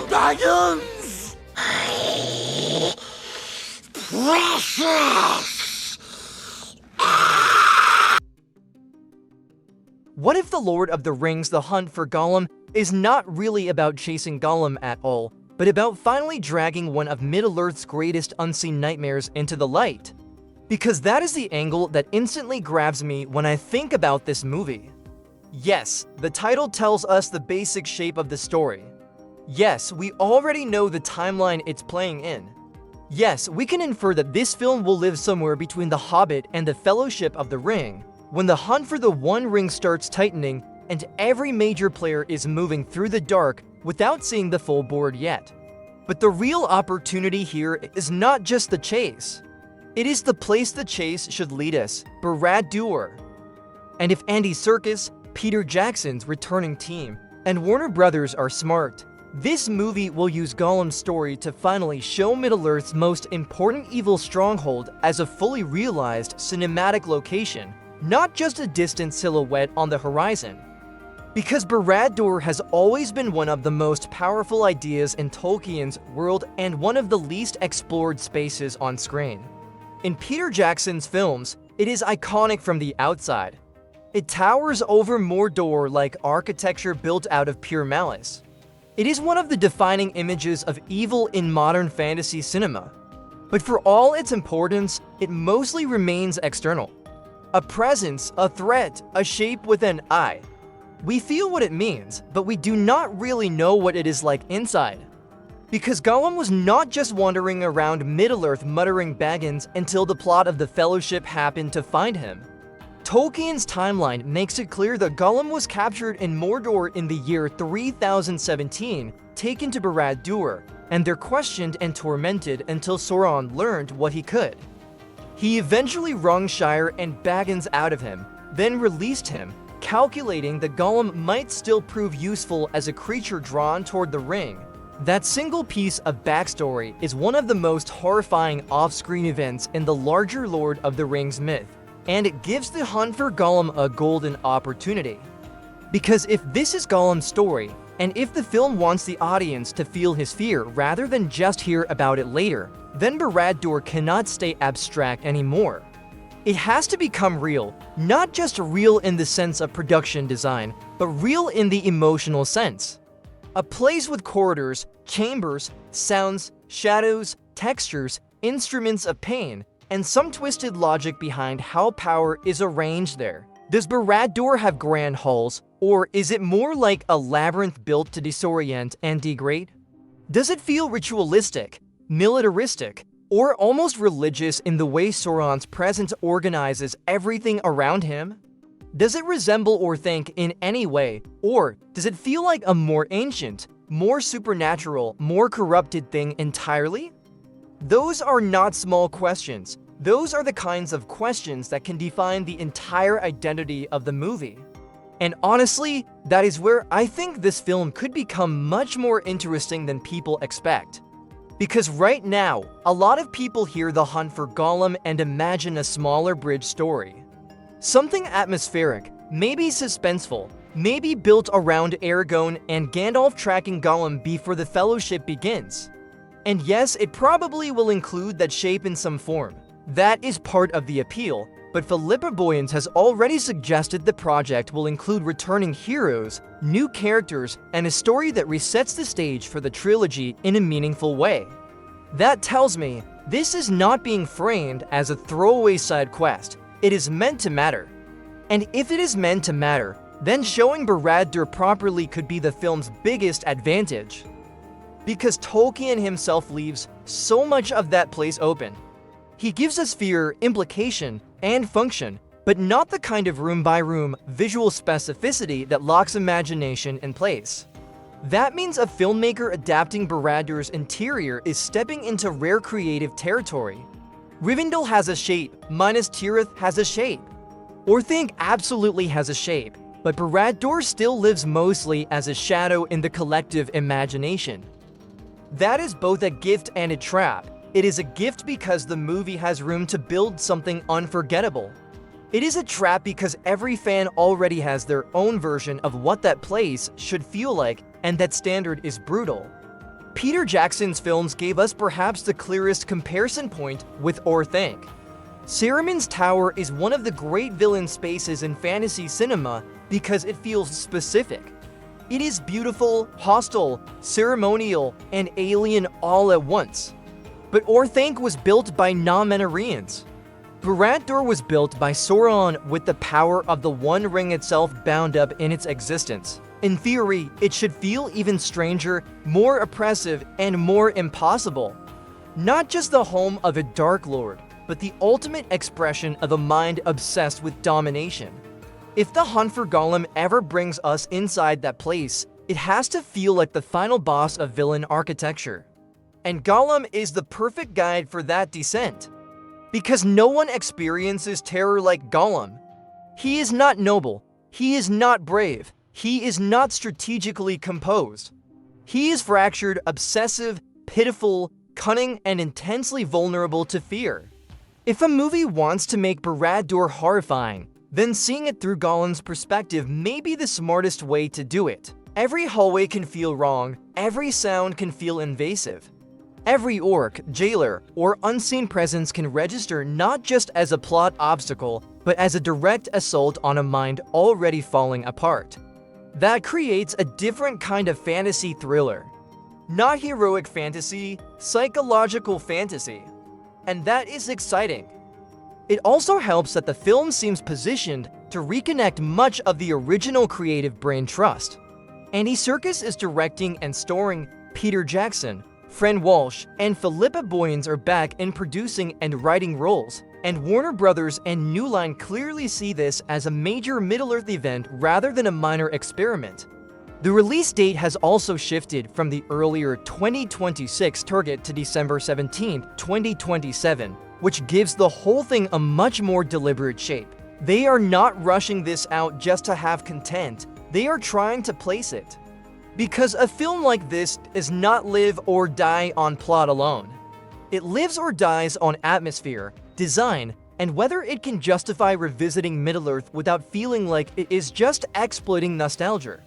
Baggins! Precious! What if The Lord of the Rings: The Hunt for Gollum is not really about chasing Gollum at all, but about finally dragging one of Middle-earth's greatest unseen nightmares into the light? Because that is the angle that instantly grabs me when I think about this movie. Yes, the title tells us the basic shape of the story. Yes, we already know the timeline it's playing in. Yes, we can infer that this film will live somewhere between The Hobbit and the Fellowship of the Ring, when the hunt for the One Ring starts tightening and every major player is moving through the dark without seeing the full board yet. But the real opportunity here is not just the chase. It is the place the chase should lead us, Barad-dûr. And if Andy Serkis, Peter Jackson's returning team, and Warner Brothers are smart, this movie will use Gollum's story to finally show Middle-earth's most important evil stronghold as a fully realized cinematic location, not just a distant silhouette on the horizon. Because Barad-dûr has always been one of the most powerful ideas in Tolkien's world and one of the least explored spaces on screen. In Peter Jackson's films, it is iconic from the outside. It towers over Mordor like architecture built out of pure malice. It is one of the defining images of evil in modern fantasy cinema. But for all its importance, it mostly remains external. A presence, a threat, a shape with an eye. We feel what it means, but we do not really know what it is like inside. Because Gollum was not just wandering around Middle-earth muttering Baggins until the plot of the Fellowship happened to find him. Tolkien's timeline makes it clear that Gollum was captured in Mordor in the year 3017, taken to Barad-dûr, and they're questioned and tormented until Sauron learned what he could. He eventually wrung Shire and Baggins out of him, then released him, calculating that Gollum might still prove useful as a creature drawn toward the ring. That single piece of backstory is one of the most horrifying off-screen events in the larger Lord of the Rings myth, and it gives the hunt for Gollum a golden opportunity. Because if this is Gollum's story, and if the film wants the audience to feel his fear rather than just hear about it later, then Barad-dûr cannot stay abstract anymore. It has to become real, not just real in the sense of production design, but real in the emotional sense. A place with corridors, chambers, sounds, shadows, textures, instruments of pain, and some twisted logic behind how power is arranged there. Does Barad-dûr have grand halls, or is it more like a labyrinth built to disorient and degrade? Does it feel ritualistic, militaristic, or almost religious in the way Sauron's presence organizes everything around him? Does it resemble or think in any way, or does it feel like a more ancient, more supernatural, more corrupted thing entirely? Those are not small questions. Those are the kinds of questions that can define the entire identity of the movie. And honestly, that is where I think this film could become much more interesting than people expect. Because right now, a lot of people hear the hunt for Gollum and imagine a smaller bridge story. Something atmospheric, maybe suspenseful, maybe built around Aragorn and Gandalf tracking Gollum before the Fellowship begins. And yes, it probably will include that shape in some form. That is part of the appeal, but Philippa Boyens has already suggested the project will include returning heroes, new characters, and a story that resets the stage for the trilogy in a meaningful way. That tells me this is not being framed as a throwaway side quest. It is meant to matter. And if it is meant to matter, then showing Barad-dûr properly could be the film's biggest advantage. Because Tolkien himself leaves so much of that place open. He gives us fear, implication, and function, but not the kind of room-by-room visual specificity that locks imagination in place. That means a filmmaker adapting Barad-dûr's interior is stepping into rare creative territory. Rivendell has a shape, Minas Tirith has a shape. Orthanc absolutely has a shape, but Barad-dûr still lives mostly as a shadow in the collective imagination. That is both a gift and a trap. It is a gift because the movie has room to build something unforgettable. It is a trap because every fan already has their own version of what that place should feel like, and that standard is brutal. Peter Jackson's films gave us perhaps the clearest comparison point with Orthanc. Saruman's Tower is one of the great villain spaces in fantasy cinema because it feels specific. It is beautiful, hostile, ceremonial, and alien all at once. But Orthanc was built by Numenorians. Barad-dûr was built by Sauron with the power of the One Ring itself bound up in its existence. In theory, it should feel even stranger, more oppressive, and more impossible. Not just the home of a Dark Lord, but the ultimate expression of a mind obsessed with domination. If the hunt for Gollum ever brings us inside that place, it has to feel like the final boss of villain architecture. And Gollum is the perfect guide for that descent. Because no one experiences terror like Gollum. He is not noble, he is not brave, he is not strategically composed. He is fractured, obsessive, pitiful, cunning, and intensely vulnerable to fear. If a movie wants to make Barad-dûr horrifying, then seeing it through Gollum's perspective may be the smartest way to do it. Every hallway can feel wrong, every sound can feel invasive. Every orc, jailer, or unseen presence can register not just as a plot obstacle, but as a direct assault on a mind already falling apart. That creates a different kind of fantasy thriller. Not heroic fantasy, psychological fantasy. And that is exciting. It also helps that the film seems positioned to reconnect much of the original creative brain trust. Andy Serkis is directing and starring. Peter Jackson, Fran Walsh, and Philippa Boyens are back in producing and writing roles, and Warner Brothers and New Line clearly see this as a major Middle-earth event rather than a minor experiment. The release date has also shifted from the earlier 2026 target to December 17, 2027, which gives the whole thing a much more deliberate shape. They are not rushing this out just to have content, they are trying to place it. Because a film like this does not live or die on plot alone. It lives or dies on atmosphere, design, and whether it can justify revisiting Middle-earth without feeling like it is just exploiting nostalgia.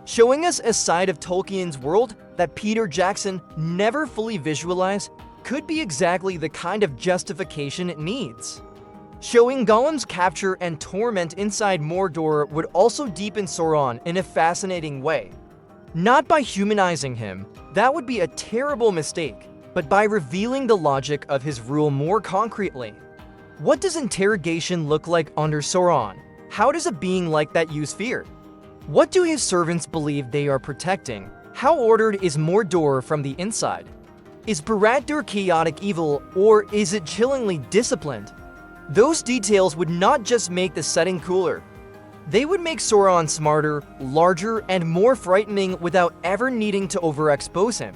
Showing us a side of Tolkien's world that Peter Jackson never fully visualized could be exactly the kind of justification it needs. Showing Gollum's capture and torment inside Mordor would also deepen Sauron in a fascinating way. Not by humanizing him, that would be a terrible mistake, but by revealing the logic of his rule more concretely. What does interrogation look like under Sauron? How does a being like that use fear? What do his servants believe they are protecting? How ordered is Mordor from the inside? Is Barad-dûr chaotic evil, or is it chillingly disciplined? Those details would not just make the setting cooler. They would make Sauron smarter, larger, and more frightening without ever needing to overexpose him.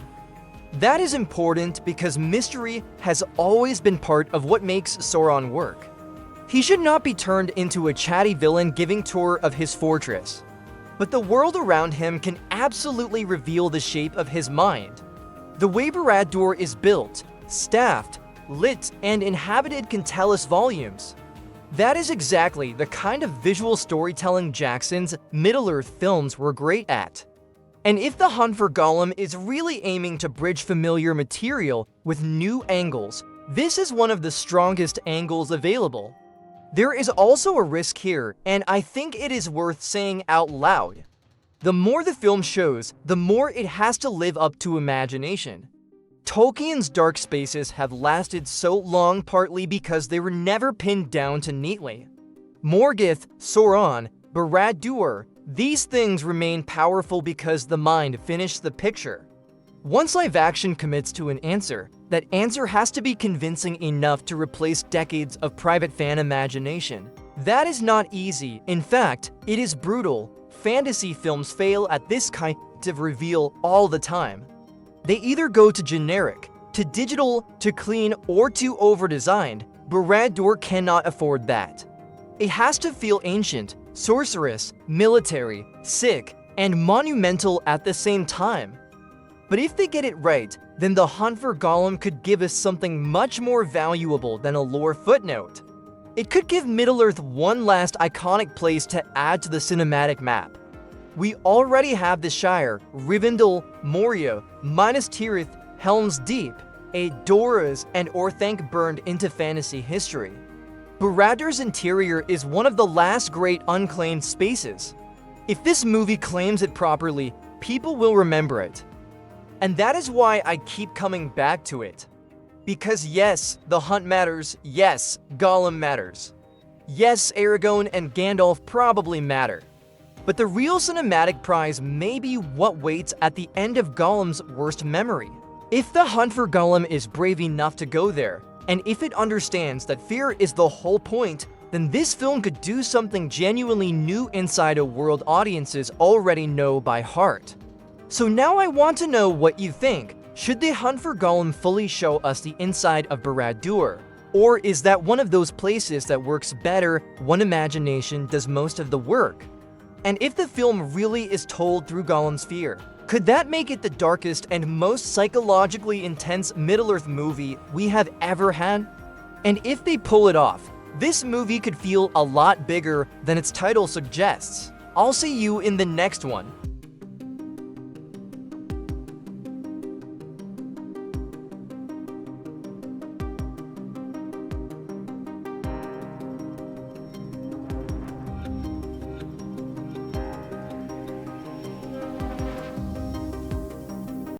That is important because mystery has always been part of what makes Sauron work. He should not be turned into a chatty villain giving tour of his fortress. But the world around him can absolutely reveal the shape of his mind. The way Barad-dûr is built, staffed, lit, and inhabited can tell us volumes. That is exactly the kind of visual storytelling Jackson's Middle-earth films were great at. And if the hunt for Gollum is really aiming to bridge familiar material with new angles, this is one of the strongest angles available. There is also a risk here, and I think it is worth saying out loud. The more the film shows, the more it has to live up to imagination. Tolkien's dark spaces have lasted so long partly because they were never pinned down to neatly. Morgoth, Sauron, Barad-dûr, these things remain powerful because the mind finished the picture. Once live action commits to an answer, that answer has to be convincing enough to replace decades of private fan imagination. That is not easy. In fact, it is brutal. Fantasy films fail at this kind of reveal all the time. They either go to generic, to digital, to clean, or to over-designed. Barad-dûr cannot afford that. It has to feel ancient, sorcerous, military, sick, and monumental at the same time. But if they get it right, then the hunt for Gollum could give us something much more valuable than a lore footnote. It could give Middle-earth one last iconic place to add to the cinematic map. We already have the Shire, Rivendell, Moria, Minas Tirith, Helm's Deep, Doras, and Orthanc burned into fantasy history. Baradur's interior is one of the last great unclaimed spaces. If this movie claims it properly, people will remember it. And that is why I keep coming back to it. Because yes, the hunt matters, yes, Gollum matters. Yes, Aragorn and Gandalf probably matter. But the real cinematic prize may be what waits at the end of Gollum's worst memory. If the hunt for Gollum is brave enough to go there, and if it understands that fear is the whole point, then this film could do something genuinely new inside a world audiences already know by heart. So now I want to know what you think. Should the hunt for Gollum fully show us the inside of Barad-dûr? Or is that one of those places that works better when imagination does most of the work? And if the film really is told through Gollum's fear, could that make it the darkest and most psychologically intense Middle-earth movie we have ever had? And if they pull it off, this movie could feel a lot bigger than its title suggests. I'll see you in the next one.